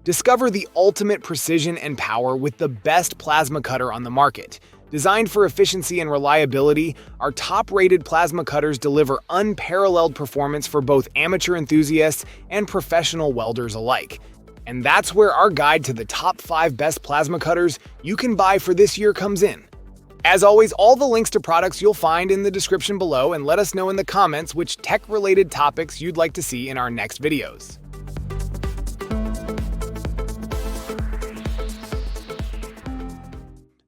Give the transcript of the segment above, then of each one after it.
Discover the ultimate precision and power with the best plasma cutter on the market. Designed for efficiency and reliability, our top-rated plasma cutters deliver unparalleled performance for both amateur enthusiasts and professional welders alike. And that's where our guide to the top 5 best plasma cutters you can buy for this year comes in. As always, all the links to products you'll find in the description below, and let us know in the comments which tech-related topics you'd like to see in our next videos.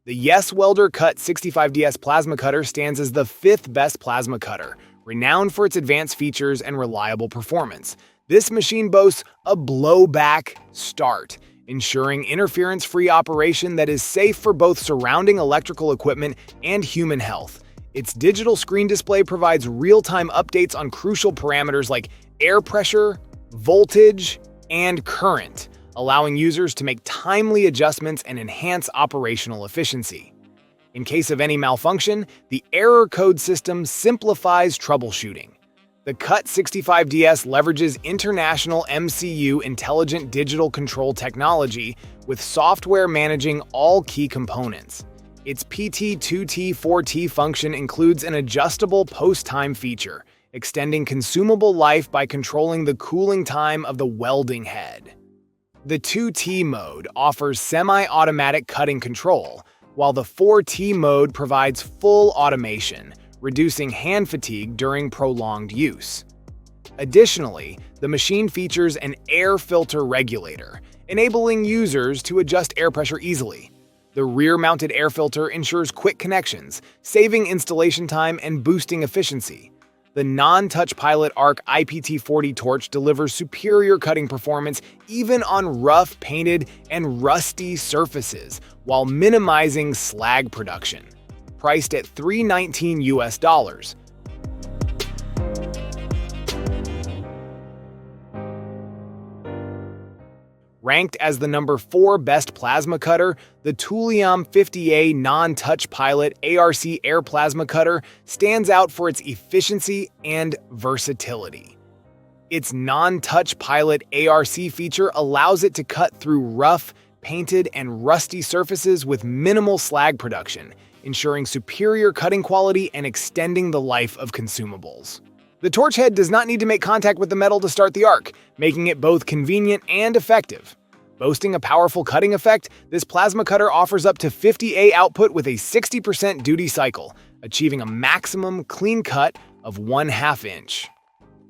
The Yeswelder Cut 65DS plasma cutter stands as the 5th best plasma cutter, renowned for its advanced features and reliable performance. This machine boasts a blowback start, ensuring interference-free operation that is safe for both surrounding electrical equipment and human health. Its digital screen display provides real-time updates on crucial parameters like air pressure, voltage, and current, allowing users to make timely adjustments and enhance operational efficiency. In case of any malfunction, the error code system simplifies troubleshooting. The Cut 65DS leverages international MCU intelligent digital control technology with software managing all key components. Its PT2T4T function includes an adjustable post-time feature, extending consumable life by controlling the cooling time of the welding head. The 2T mode offers semi-automatic cutting control, while the 4T mode provides full automation, reducing hand fatigue during prolonged use. Additionally, the machine features an air filter regulator, enabling users to adjust air pressure easily. The rear-mounted air filter ensures quick connections, saving installation time and boosting efficiency. The non-touch Pilot Arc IPT40 torch delivers superior cutting performance even on rough, painted, and rusty surfaces, while minimizing slag production. Priced at $319 US. Ranked as the number 4 best plasma cutter, the Tooliom 50A non-touch Pilot ARC air plasma cutter stands out for its efficiency and versatility. Its non-touch Pilot ARC feature allows it to cut through rough, painted, and rusty surfaces with minimal slag production, ensuring superior cutting quality and extending the life of consumables. The torch head does not need to make contact with the metal to start the arc, making it both convenient and effective. Boasting a powerful cutting effect, this plasma cutter offers up to 50A output with a 60% duty cycle, achieving a maximum clean cut of 1/2 inch.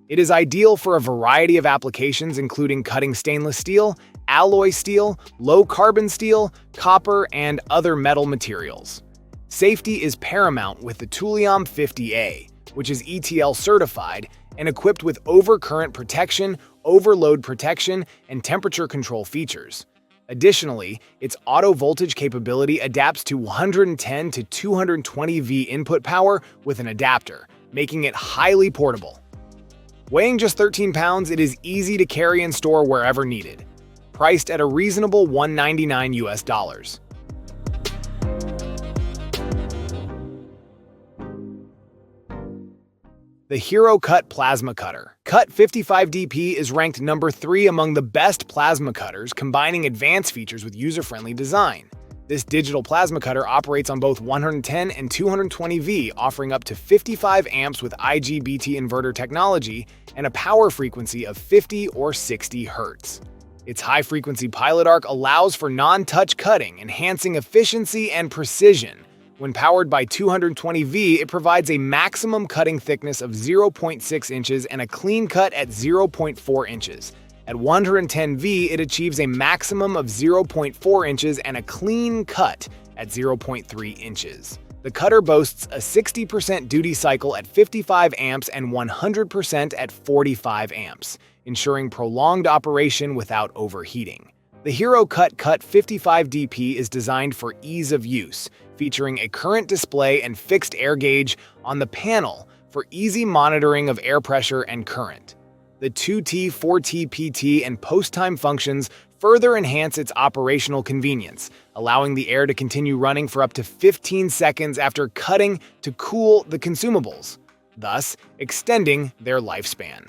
It is ideal for a variety of applications including cutting stainless steel, alloy steel, low-carbon steel, copper, and other metal materials. Safety is paramount with the Tooliom 50A, which is ETL certified and equipped with overcurrent protection, overload protection, and temperature control features. Additionally, its auto voltage capability adapts to 110 to 220 V input power with an adapter, making it highly portable. Weighing just 13 pounds, it is easy to carry and store wherever needed. Priced at a reasonable $199 US. The HeroCut plasma cutter. Cut 55DP is ranked number 3 among the best plasma cutters, combining advanced features with user-friendly design. This digital plasma cutter operates on both 110 and 220 V, offering up to 55 amps with IGBT inverter technology and a power frequency of 50 or 60 Hz. Its high-frequency Pilot Arc allows for non-touch cutting, enhancing efficiency and precision. When powered by 220 V, it provides a maximum cutting thickness of 0.6 inches and a clean cut at 0.4 inches. At 110 V, it achieves a maximum of 0.4 inches and a clean cut at 0.3 inches. The cutter boasts a 60% duty cycle at 55 amps and 100% at 45 amps, ensuring prolonged operation without overheating. The HeroCut Cut 55DP is designed for ease of use, featuring a current display and fixed air gauge on the panel for easy monitoring of air pressure and current. The 2T, 4T, PT, and post-time functions further enhance its operational convenience, allowing the air to continue running for up to 15 seconds after cutting to cool the consumables, thus extending their lifespan.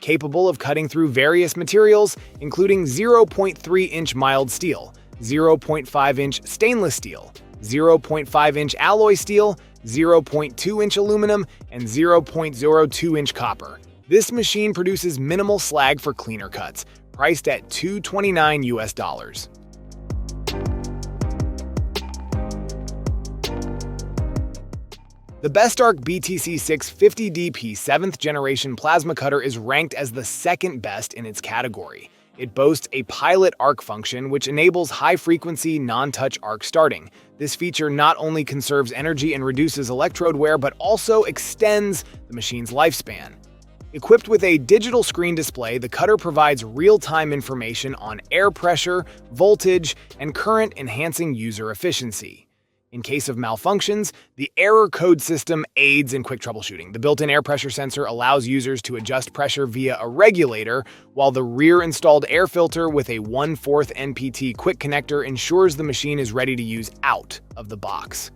capable of cutting through various materials, including 0.3-inch mild steel, 0.5-inch stainless steel, 0.5-inch alloy steel, 0.2-inch aluminum, and 0.02-inch copper. This machine produces minimal slag for cleaner cuts, priced at $229. The Bestarc BTC650DP 7th generation plasma cutter is ranked as the second best in its category. It boasts a pilot arc function which enables high-frequency, non-touch arc starting. This feature not only conserves energy and reduces electrode wear, but also extends the machine's lifespan. Equipped with a digital screen display, the cutter provides real-time information on air pressure, voltage, and current, enhancing user efficiency. In case of malfunctions, the error code system aids in quick troubleshooting. The built-in air pressure sensor allows users to adjust pressure via a regulator, while the rear-installed air filter with a 1/4 NPT quick connector ensures the machine is ready to use out of the box.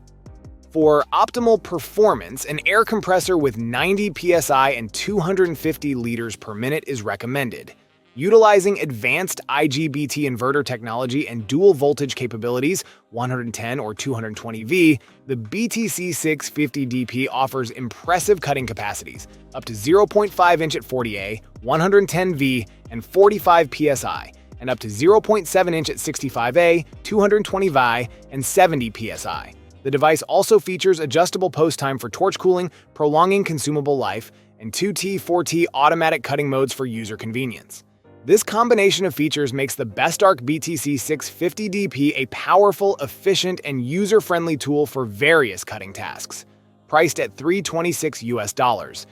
For optimal performance, an air compressor with 90 psi and 250 liters per minute is recommended. Utilizing advanced IGBT inverter technology and dual voltage capabilities, 110 or 220V, the BTC650DP offers impressive cutting capacities, up to 0.5-inch at 40A, 110V, and 45 psi, and up to 0.7-inch at 65A, 220V, and 70 psi. The device also features adjustable post time for torch cooling, prolonging consumable life, and 2T, 4T automatic cutting modes for user convenience. This combination of features makes the Bestarc BTC650DP a powerful, efficient, and user-friendly tool for various cutting tasks. Priced at $326.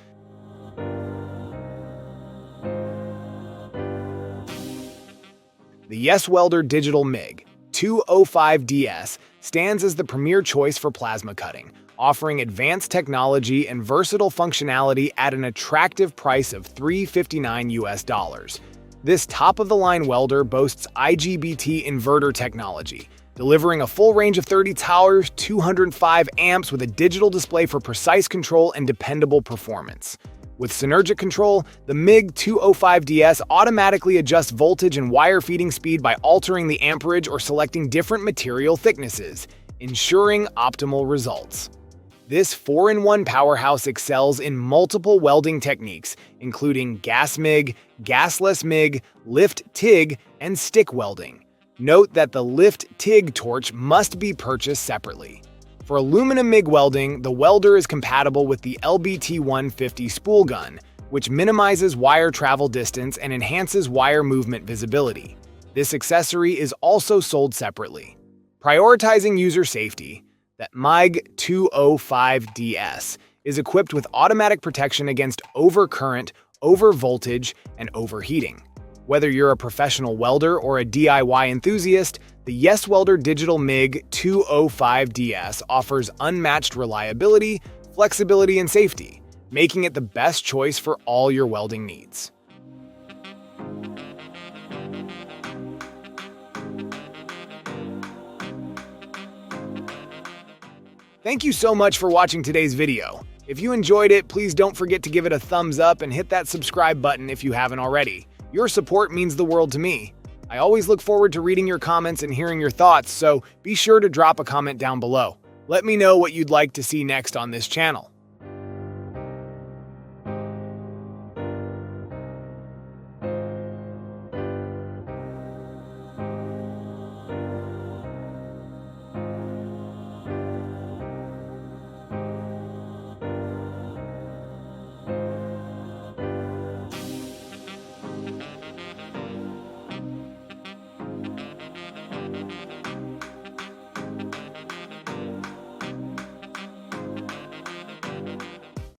The Yeswelder Digital MIG 205DS stands as the premier choice for plasma cutting, offering advanced technology and versatile functionality at an attractive price of $359. This top-of-the-line welder boasts IGBT inverter technology, delivering a full range of 30 towers, 205 amps with a digital display for precise control and dependable performance. With synergic control, the MIG 205DS automatically adjusts voltage and wire feeding speed by altering the amperage or selecting different material thicknesses, ensuring optimal results. This 4-in-1 powerhouse excels in multiple welding techniques, including gas MIG, gasless MIG, lift TIG, and stick welding. Note that the lift TIG torch must be purchased separately. For aluminum MIG welding, the welder is compatible with the LBT-150 spool gun, which minimizes wire travel distance and enhances wire movement visibility. This accessory is also sold separately. Prioritizing user safety, that MIG 205DS is equipped with automatic protection against overcurrent, overvoltage, and overheating. Whether you're a professional welder or a DIY enthusiast, the Yeswelder Digital MIG 205DS offers unmatched reliability, flexibility, and safety, making it the best choice for all your welding needs. Thank you so much for watching today's video. If you enjoyed it, please don't forget to give it a thumbs up and hit that subscribe button if you haven't already. Your support means the world to me. I always look forward to reading your comments and hearing your thoughts, so be sure to drop a comment down below. Let me know what you'd like to see next on this channel.